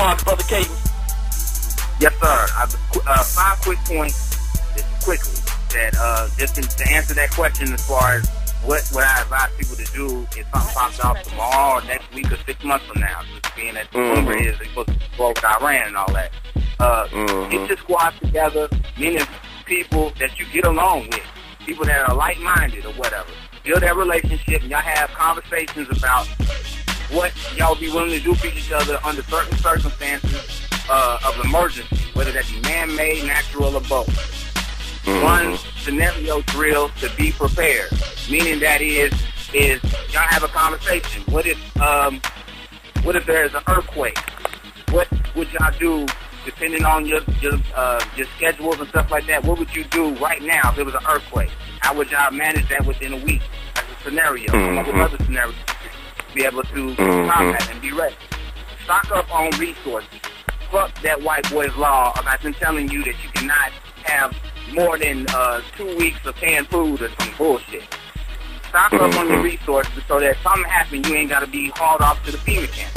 response, Brother Caden? Yes, sir. 5 quick points, just quickly, that just to answer that question as far as what I advise people to do if something pops off tomorrow or next week or 6 months from now, just being that the rumor is they're supposed to go with Iran and all that. Get your squad together, meaning people that you get along with, people that are like-minded or whatever. Build that relationship and y'all have conversations about what y'all be willing to do for each other under certain circumstances of emergency, whether that be man-made, natural, or both. One scenario drill to be prepared, meaning that is y'all have a conversation. What if there's an earthquake? What would y'all do depending on your schedules and stuff like that? What would you do right now if there was an earthquake? How would y'all manage that within a week as a scenario? Come up with other scenarios to be able to combat and be ready. Stock up on resources. Fuck that white boy's law about them telling you that you cannot have more than 2 weeks of canned food or some bullshit. Stock up on your resources so that if something happens, you ain't got to be hauled off to the FEMA camp.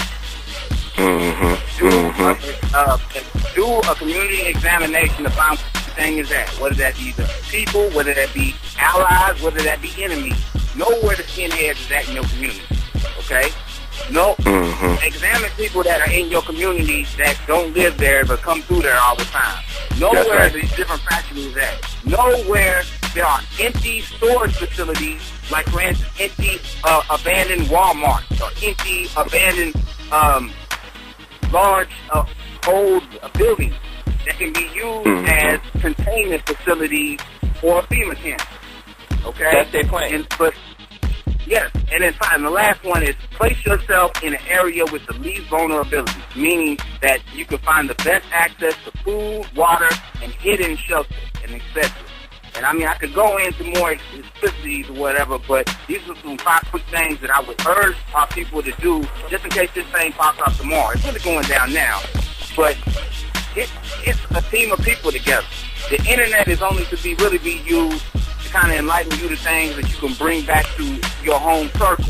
Do a community examination to find what the thing is at. Whether that be the people, whether that be allies, whether that be enemies. Know where the skinheads is at in your community. Okay? No. Examine people that are in your community that don't live there but come through there all the time. Know where these different factions is at. Know where there are empty storage facilities, like for instance, empty abandoned Walmarts or empty abandoned large old buildings that can be used as containment facilities for FEMA camps. Okay? That's their plan. Yes, and then finally, the last one is place yourself in an area with the least vulnerability, meaning that you can find the best access to food, water, and hidden shelter, and etc. And I mean, I could go into more specificities or whatever, but these are some 5 quick things that I would urge our people to do just in case this thing pops up tomorrow. It's really going down now, but it's a team of people together. The internet is only to really be used to kind of enlighten you to things that you can bring back to your home circle,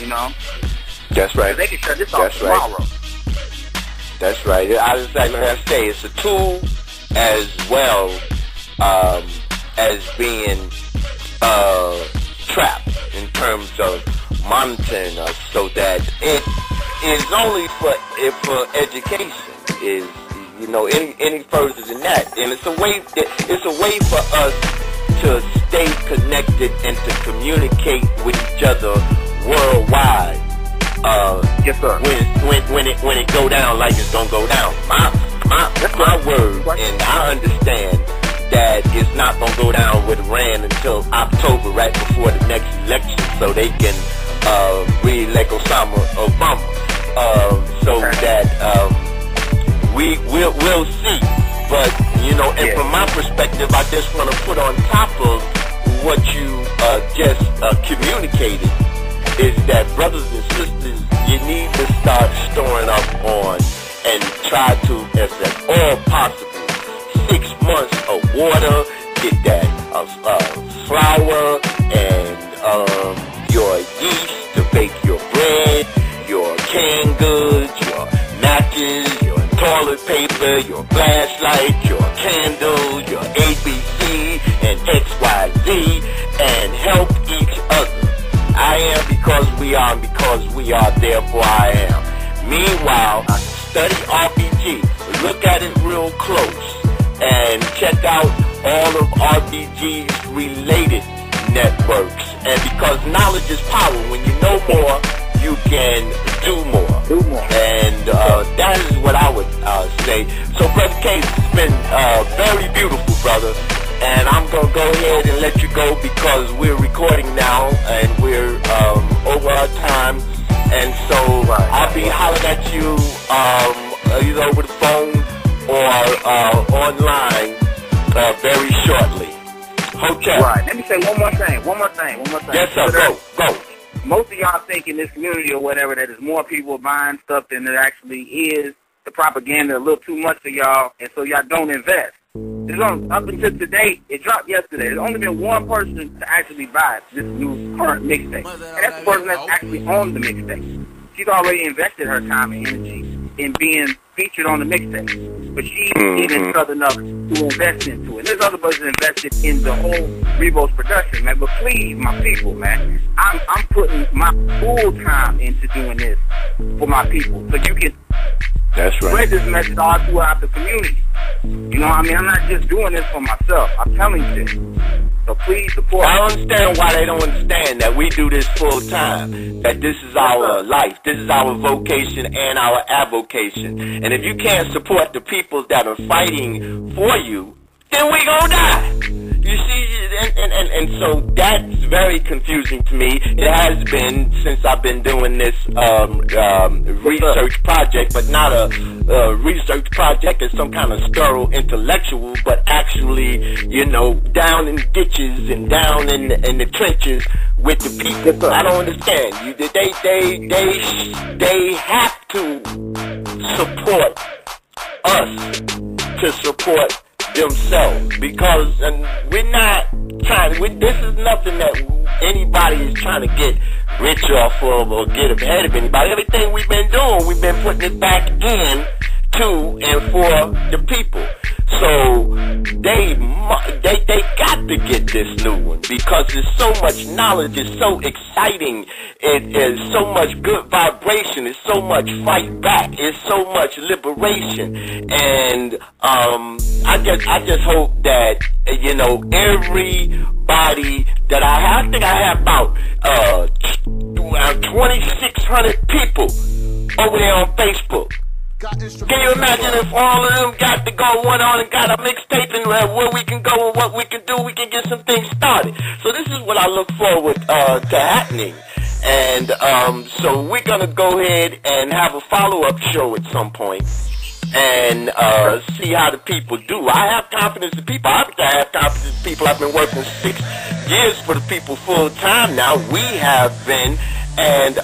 you know? That's right. They can shut this off tomorrow. That's right. I was like I say, it's a tool as well as being trapped in terms of monitoring us, so that it is only for education. Is any further than that, and it's a way for us to stay connected and to communicate with each other worldwide. Yes, sir. When it go down like it's gonna go down. My word, and I understand that it's not gonna go down with Iran until October, right before the next election, so they can re-elect Obama. So that we'll see. But and from my perspective, I just want to put on top of what you just communicated, is that, brothers and sisters, you need to start storing up on and try to, as at all possible, 6 months of water, get that flour and your yeast to bake your bread, your canned goods, your matches, your toilet paper, your flashlight, your candles, your ABC and XYZ, and help each other. I am because we are, and because we are, therefore I am. Meanwhile, study RBG. Look at it real close and check out all of RBG's related networks. And because knowledge is power, when you know more, you can do more. And that is what I would say. So, Brother Case, it's been very beautiful, brother. And I'm going to go ahead and let you go because we're recording now and we're over our time. And so I'll be hollering at you either over the phone or online very shortly. Okay. Right. Let me say one more thing. Yes, sir. Go. Most of y'all think in this community or whatever that there's more people buying stuff than there actually is. The propaganda a little too much for y'all, and so y'all don't invest. Up until today, it dropped yesterday. There's only been one person to actually buy this new current mixtape, and that's the person that's actually on the mixtape. She's already invested her time and energy in being featured on the mixtape. But she didn't trust enough to invest into it. There's other brothers invested in the whole Revo's production, man. But please, my people, man, I'm putting my full time into doing this for my people. So you can spread this message all throughout the community. You know what I mean? I'm not just doing this for myself. I'm telling you this. So please support. I don't understand why they don't understand that we do this full time, that this is our life, this is our vocation and our avocation. And if you can't support the people that are fighting for you, then we gonna die. You see, and so that's very confusing to me. It has been since I've been doing this research project, but not a research project as some kind of sterile intellectual, but actually, you know, down in ditches and down in the trenches with the people. I don't understand. They have to support us to support themselves, because we're not trying. This is nothing that anybody is trying to get rich off of or get ahead of anybody. Everything we've been doing, we've been putting it back in to and for the people. So they got to get this new one, because there's so much knowledge, it's so exciting, it is so much good vibration, it's so much fight back, it's so much liberation, and I just hope that, you know, everybody that I think I have about 2,600 people over there on Facebook. Can you imagine if all of them got to go one on and got a mixtape and where we can go and what we can do, we can get some things started. So this is what I look forward to happening. And so we're going to go ahead and have a follow-up show at some point and see how the people do. I have confidence in people. I have confidence in people. I've been working 6 years for the people full-time now. We have been. And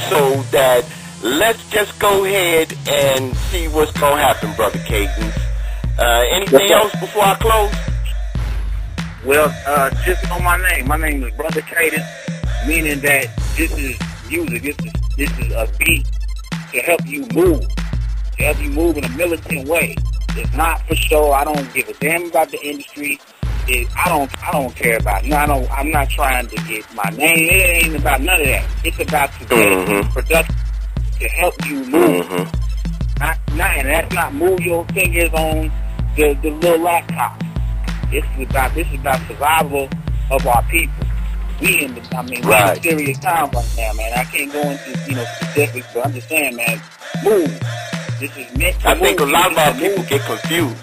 so that... let's just go ahead and see what's going to happen, Brother Cadence. Anything else before I close? Well, just know my name. My name is Brother Cadence, meaning that this is music. This is a beat to help you move in a militant way. It's not for show. I don't give a damn about the industry. I don't care about it. You know, I'm not trying to get my name. It ain't about none of that. It's about today's production. To help you move, and that's not move your fingers on the little laptop. This is about survival of our people. We're in serious time right now, man. I can't go into specifics, but I'm just saying, man, move. This is meant to I think a lot of our people get confused,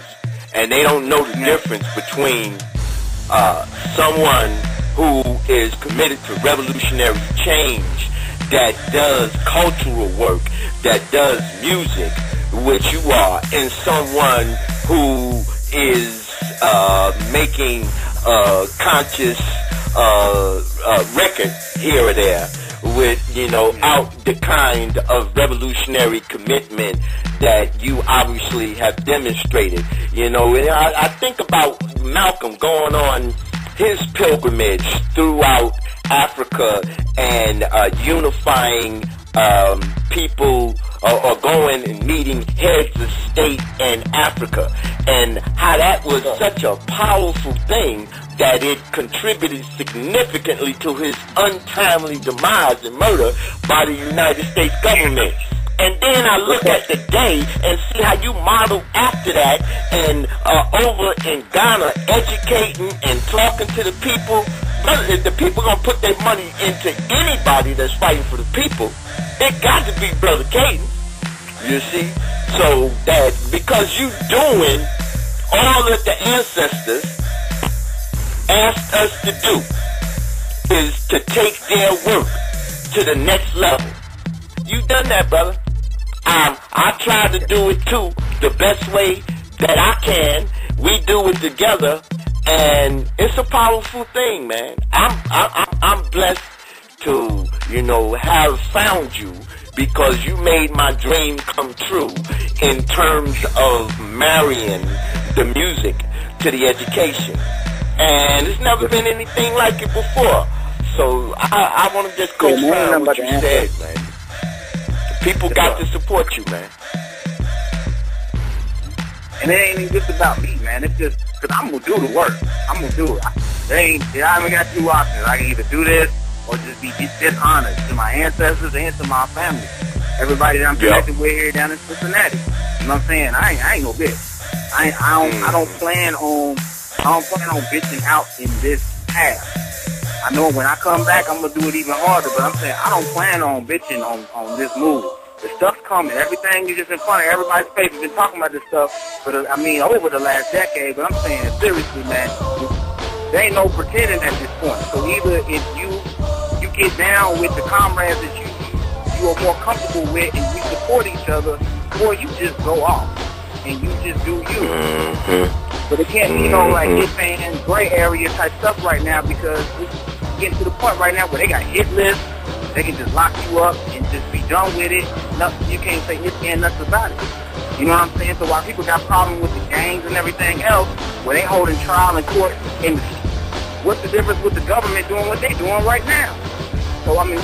and they don't know the difference between someone who is committed to revolutionary change, that does cultural work, that does music, which you are, and someone who is making a conscious record here or there with, out the kind of revolutionary commitment that you obviously have demonstrated. I think about Malcolm going on his pilgrimage throughout Africa and unifying people, or going and meeting heads of state in Africa, and how that was such a powerful thing that it contributed significantly to his untimely demise and murder by the United States government. And then I look at the day and see how you model after that, and over in Ghana, educating and talking to the people. If the people gonna put their money into anybody that's fighting for the people, it got to be Brother Cadence. You see? So that because you doing all that the ancestors asked us to do is to take their work to the next level. You done that, brother. I tried to do it too, the best way that I can. We do it together, and it's a powerful thing, man. I'm blessed to, have found you, because you made my dream come true in terms of marrying the music to the education. And it's never been anything like it before. So I want to just co-sign what you said, man. People got to support you, man. And it ain't even just about me, man. It's just because I'm going to do the work. I'm going to do it. I ain't got two options. I can either do this or just be dishonest to my ancestors and to my family. Everybody that I'm connected with here down in Cincinnati. You know what I'm saying? I ain't no bitch. I don't plan on bitching out in this path. I know when I come back, I'm going to do it even harder, but I'm saying I don't plan on bitching on this move. The stuff's coming. Everything is just in front of everybody's face. We've been talking about this stuff for over the last decade, but I'm saying seriously, man, there ain't no pretending at this point. So either if you get down with the comrades that you are more comfortable with and we support each other, or you just go off and you just do you. But it can't be no like hit fan, gray area type stuff right now, because we're getting to the point right now where they got hit lists. They can just lock you up and just be done with it. Nothing, you can't say this and nothing about it. You know what I'm saying? So while people got problems with the gangs and everything else, where they holding trial in court, and what's the difference with the government doing what they doing right now? So I mean,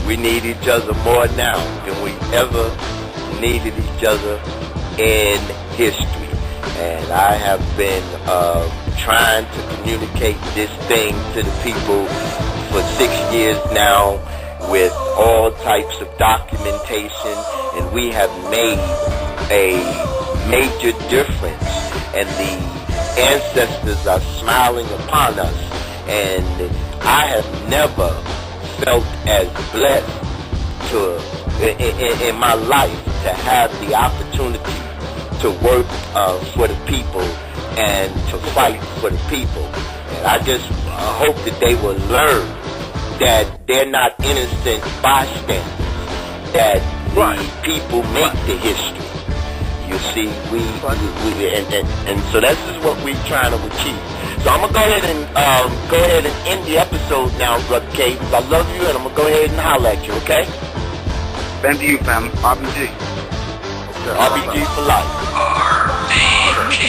we need each other more now than we ever needed each other in history. And I have been trying to communicate this thing to the people for 6 years now with all types of documentation, and we have made a major difference, and the ancestors are smiling upon us, and I have never felt as blessed in my life to have the opportunity to work for the people and to fight for the people. And I just hope that they will learn that they're not innocent bystanders, that the people make the history. You see, and so this is what we're trying to achieve. So I'm gonna go ahead and end the episode now, Brother Cadence. I love you, and I'm gonna go ahead and holler at you, okay? Same to you, fam. RBG. RBG for life. R.B.G.